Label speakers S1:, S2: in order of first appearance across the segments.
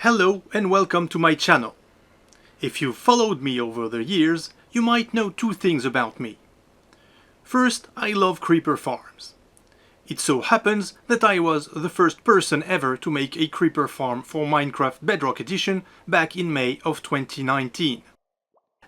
S1: Hello and welcome to my channel. If you've followed me over the years, you might know two things about me. First, I love creeper farms. It so happens that I was the first person ever to make a creeper farm for Minecraft Bedrock Edition back in May of 2019.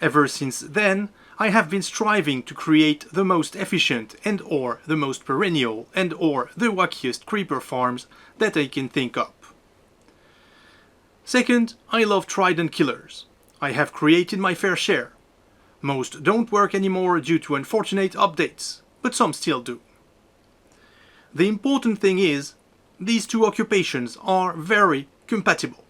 S1: Ever since then, I have been striving to create the most efficient and/or the most perennial and/or the wackiest creeper farms that I can think up. Second, I love trident killers. I have created my fair share. Most don't work anymore due to unfortunate updates, but some still do. The important thing is, these two occupations are very compatible.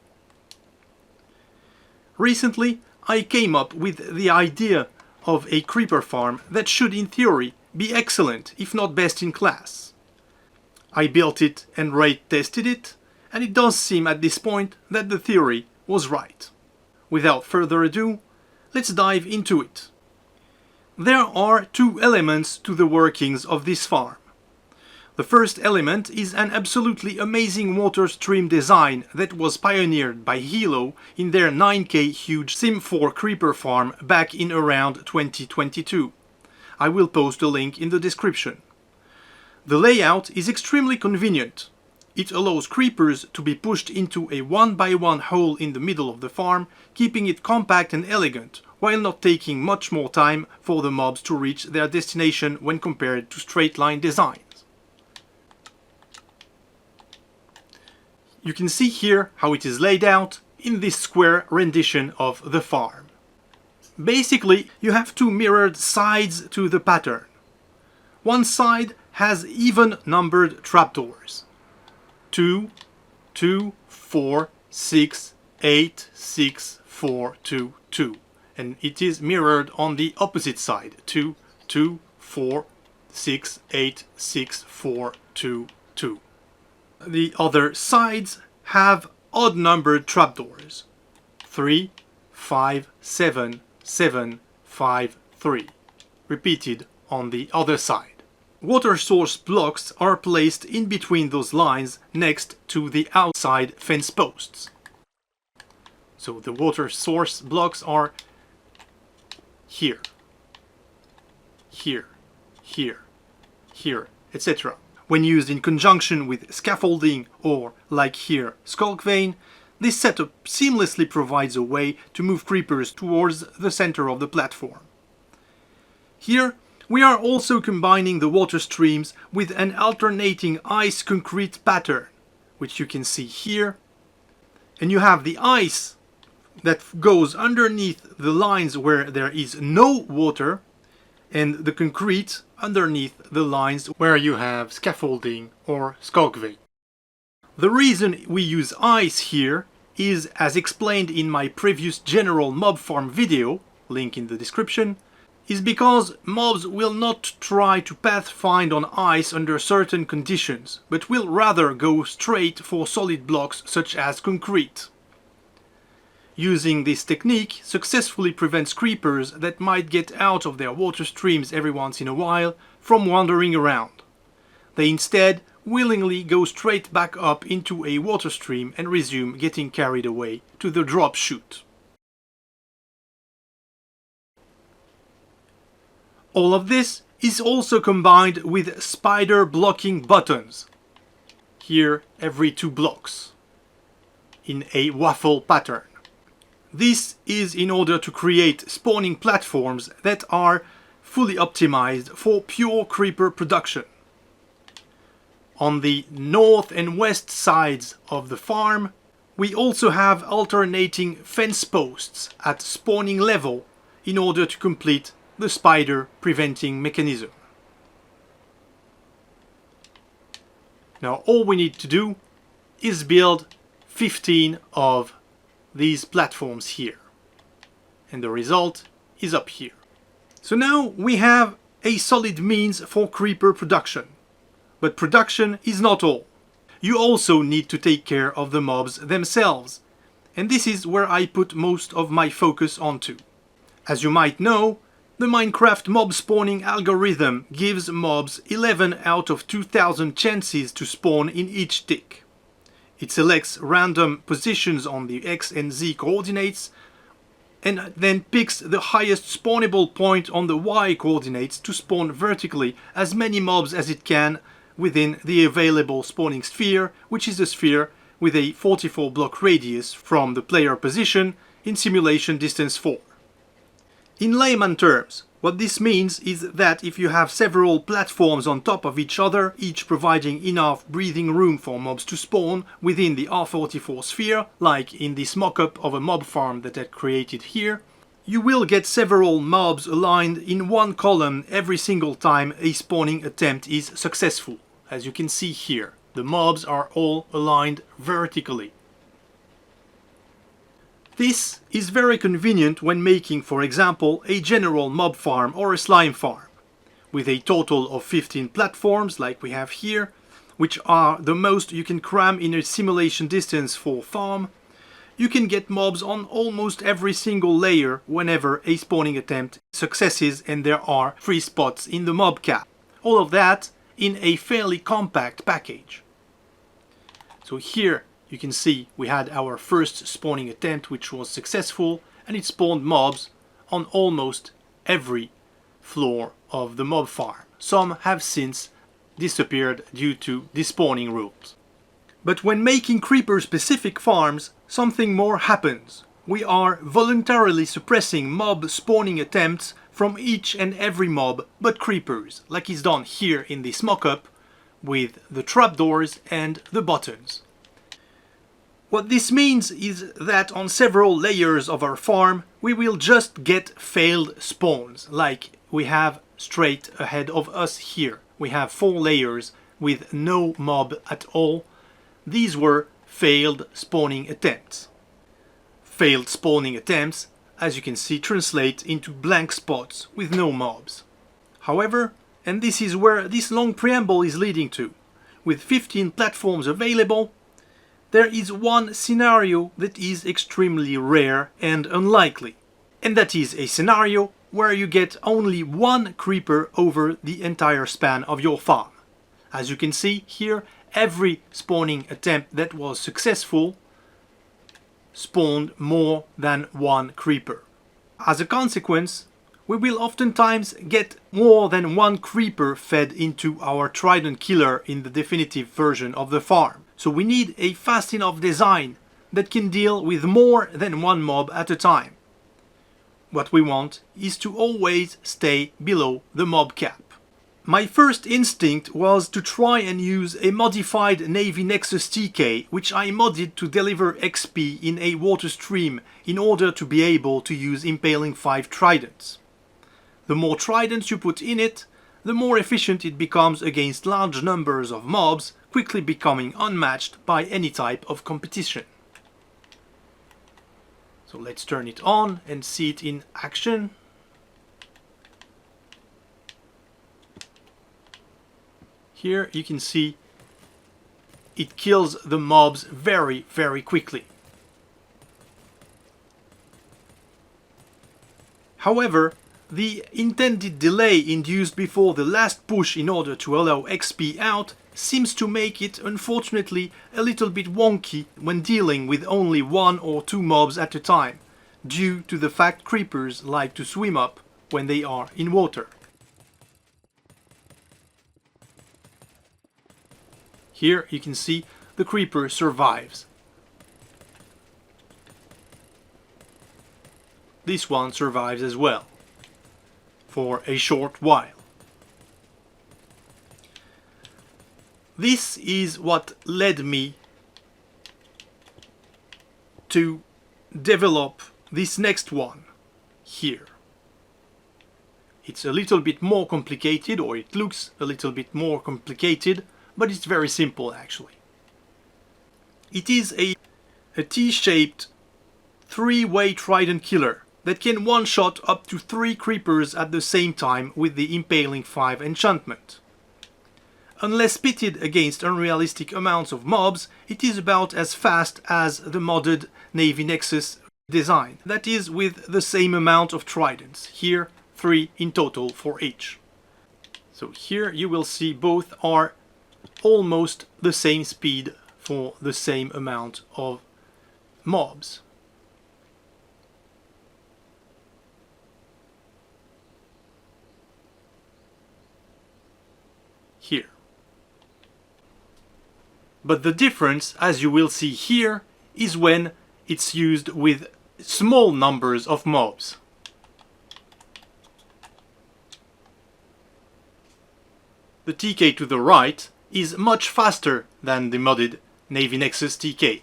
S1: Recently, I came up with the idea of a creeper farm that should in theory be excellent, if not best in class. I built it and rate tested it, and it does seem at this point that the theory was right. Without further ado, let's dive into it. There are two elements to the workings of this farm. The first element is an absolutely amazing water stream design that was pioneered by Helo in their 9K huge Sim 4 creeper farm back in around 2022. I will post a link in the description. The layout is extremely convenient. It allows creepers to be pushed into a 1x1 hole in the middle of the farm, keeping it compact and elegant, while not taking much more time for the mobs to reach their destination when compared to straight line designs. You can see here how it is laid out in this square rendition of the farm. Basically, you have two mirrored sides to the pattern. One side has even numbered trapdoors. 2, 2, 4, 6, 8, 6, 4, 2, 2. And it is mirrored on the opposite side. 2, 2, 4, 6, 8, 6, 4, 2, 2. The other sides have odd numbered trapdoors. 3, 5, 7, 7, 5, 3. Repeated on the other side. Water source blocks are placed in between those lines next to the outside fence posts. So the water source blocks are here, here, here, here, etc. When used in conjunction with scaffolding or, like here, skulk vein, this setup seamlessly provides a way to move creepers towards the center of the platform. Here, we are also combining the water streams with an alternating ice-concrete pattern, which you can see here. And you have the ice that goes underneath the lines where there is no water, and the concrete underneath the lines where you have scaffolding or skulk vein. The reason we use ice here is, as explained in my previous general mob farm video, link in the description, is because mobs will not try to pathfind on ice under certain conditions, but will rather go straight for solid blocks such as concrete. Using this technique successfully prevents creepers that might get out of their water streams every once in a while from wandering around. They instead willingly go straight back up into a water stream and resume getting carried away to the drop chute. All of this is also combined with spider blocking buttons, here every 2 blocks, in a waffle pattern. This is in order to create spawning platforms that are fully optimized for pure creeper production. On the north and west sides of the farm, we also have alternating fence posts at spawning level in order to complete the spider preventing mechanism. Now all we need to do is build 15 of these platforms here, and the result is up here. So now we have a solid means for creeper production, but production is not all. You also need to take care of the mobs themselves, and this is where I put most of my focus onto. As you might know, the Minecraft mob spawning algorithm gives mobs 11 out of 2000 chances to spawn in each tick. It selects random positions on the X and Z coordinates and then picks the highest spawnable point on the Y coordinates to spawn vertically as many mobs as it can within the available spawning sphere, which is a sphere with a 44 block radius from the player position in simulation distance 4. In layman terms, what this means is that if you have several platforms on top of each other, each providing enough breathing room for mobs to spawn within the R44 sphere, like in this mock-up of a mob farm that I created here, you will get several mobs aligned in one column every single time a spawning attempt is successful. As you can see here, the mobs are all aligned vertically. This is very convenient when making, for example, a general mob farm or a slime farm, with a total of 15 platforms like we have here, which are the most you can cram in a simulation distance for farm. You can get mobs on almost every single layer whenever a spawning attempt successes and there are free spots in the mob cap. All of that in a fairly compact package. So here you can see we had our first spawning attempt, which was successful, and it spawned mobs on almost every floor of the mob farm. Some have since disappeared due to despawning rules. But when making creeper-specific farms, something more happens. We are voluntarily suppressing mob spawning attempts from each and every mob but creepers, like is done here in this mock-up with the trapdoors and the buttons. What this means is that on several layers of our farm we will just get failed spawns, like we have straight ahead of us here. We have 4 layers with no mob at all. These were failed spawning attempts. Failed spawning attempts, as you can see, translate into blank spots with no mobs. However, and this is where this long preamble is leading to, with 15 platforms available, there is one scenario that is extremely rare and unlikely, and that is a scenario where you get only one creeper over the entire span of your farm. As you can see here, every spawning attempt that was successful spawned more than one creeper. As a consequence, we will oftentimes get more than one creeper fed into our trident killer in the definitive version of the farm. So we need a fast enough design that can deal with more than one mob at a time. What we want is to always stay below the mob cap. My first instinct was to try and use a modified Navy Nexus TK, which I modded to deliver XP in a water stream in order to be able to use Impaling 5 tridents. The more tridents you put in it, the more efficient it becomes against large numbers of mobs, quickly becoming unmatched by any type of competition. So let's turn it on and see it in action. Here you can see it kills the mobs very, very quickly. However, the intended delay induced before the last push in order to allow XP out seems to make it, unfortunately, a little bit wonky when dealing with only 1 or 2 mobs at a time, due to the fact creepers like to swim up when they are in water. Here you can see the creeper survives. This one survives as well, for a short while. This is what led me to develop this next one here. It's a little bit more complicated, or it looks a little bit more complicated, but it's very simple actually. It is a T-shaped 3-way trident killer that can one-shot up to 3 creepers at the same time with the Impaling 5 enchantment. Unless pitted against unrealistic amounts of mobs, it is about as fast as the modded Navy Nexus design. That is, with the same amount of tridents. Here, 3 in total for each. So here you will see both are almost the same speed for the same amount of mobs. Here. But the difference, as you will see here, is when it's used with small numbers of mobs. The TK to the right is much faster than the modded Navy Nexus TK.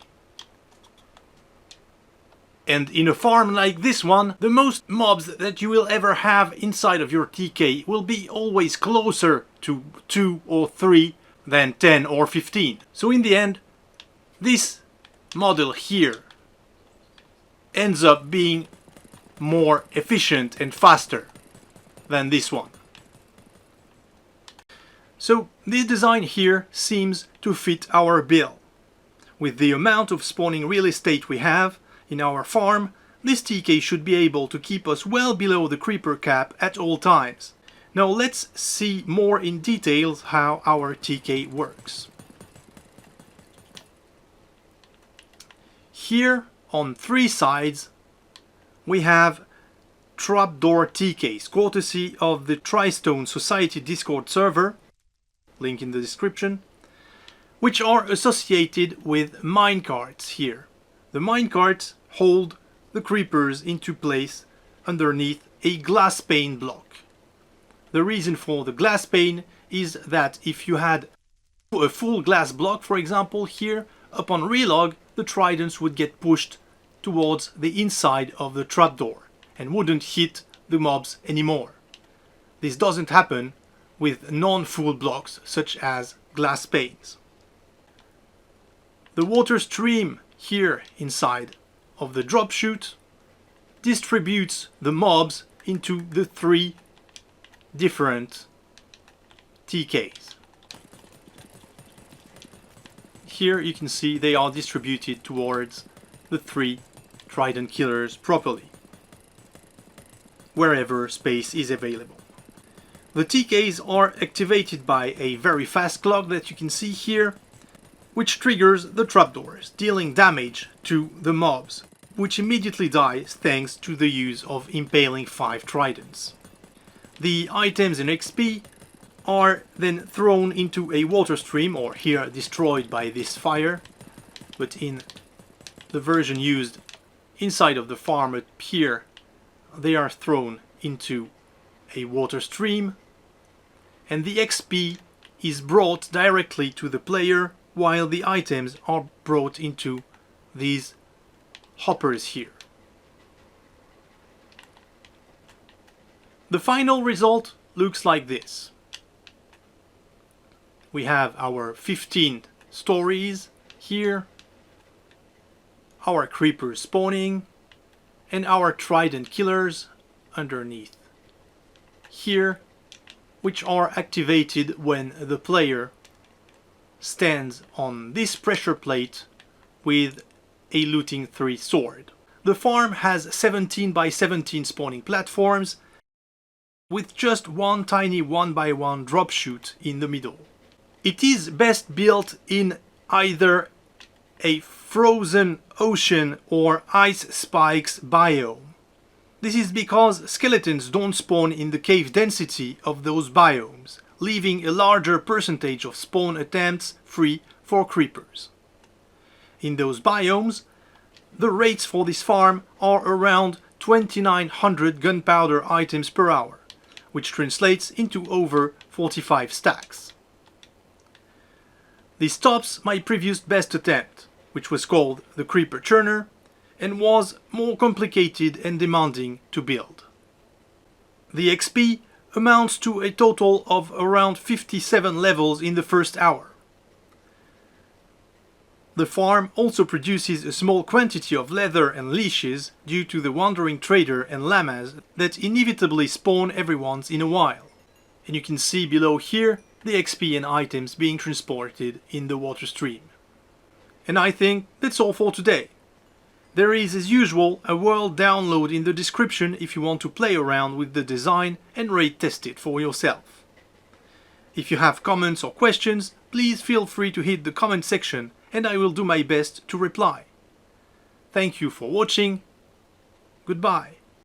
S1: And in a farm like this one, the most mobs that you will ever have inside of your TK will be always closer to 2 or 3 than 10 or 15. So in the end, this model here ends up being more efficient and faster than this one. So this design here seems to fit our bill. With the amount of spawning real estate we have in our farm, this TK should be able to keep us well below the creeper cap at all times. Now let's see more in details how our TK works. Here on 3 sides we have trapdoor TKs, courtesy of the Tristone Society Discord server, link in the description, which are associated with minecarts here. The minecarts hold the creepers into place underneath a glass pane block. The reason for the glass pane is that if you had a full glass block, for example, here, upon relog, the tridents would get pushed towards the inside of the trapdoor and wouldn't hit the mobs anymore. This doesn't happen with non-full blocks such as glass panes. The water stream here inside of the drop chute distributes the mobs into the 3 different TKs. Here you can see they are distributed towards the 3 trident killers properly, wherever space is available. The TKs are activated by a very fast clock that you can see here, which triggers the trapdoors, dealing damage to the mobs, which immediately dies thanks to the use of impaling 5 tridents. The items and XP are then thrown into a water stream, or here destroyed by this fire, but in the version used inside of the farm up here, they are thrown into a water stream, and the XP is brought directly to the player while the items are brought into these hoppers here. The final result looks like this. We have our 15 stories here, our creepers spawning, and our trident killers underneath here, which are activated when the player stands on this pressure plate with a looting 3 sword. The farm has 17 by 17 spawning platforms with just one tiny 1x1 drop chute in the middle. It is best built in either a frozen ocean or ice spikes biome. This is because skeletons don't spawn in the cave density of those biomes, leaving a larger percentage of spawn attempts free for creepers. In those biomes, the rates for this farm are around 2900 gunpowder items per hour, which translates into over 45 stacks. This tops my previous best attempt, which was called the Creeper Churner, and was more complicated and demanding to build. The XP amounts to a total of around 57 levels in the first hour. The farm also produces a small quantity of leather and leashes due to the wandering trader and llamas that inevitably spawn every once in a while. And you can see below here the XP and items being transported in the water stream. And I think that's all for today. There is, as usual, a world download in the description if you want to play around with the design and raid test it for yourself. If you have comments or questions, please feel free to hit the comment section and I will do my best to reply. Thank you for watching. Goodbye.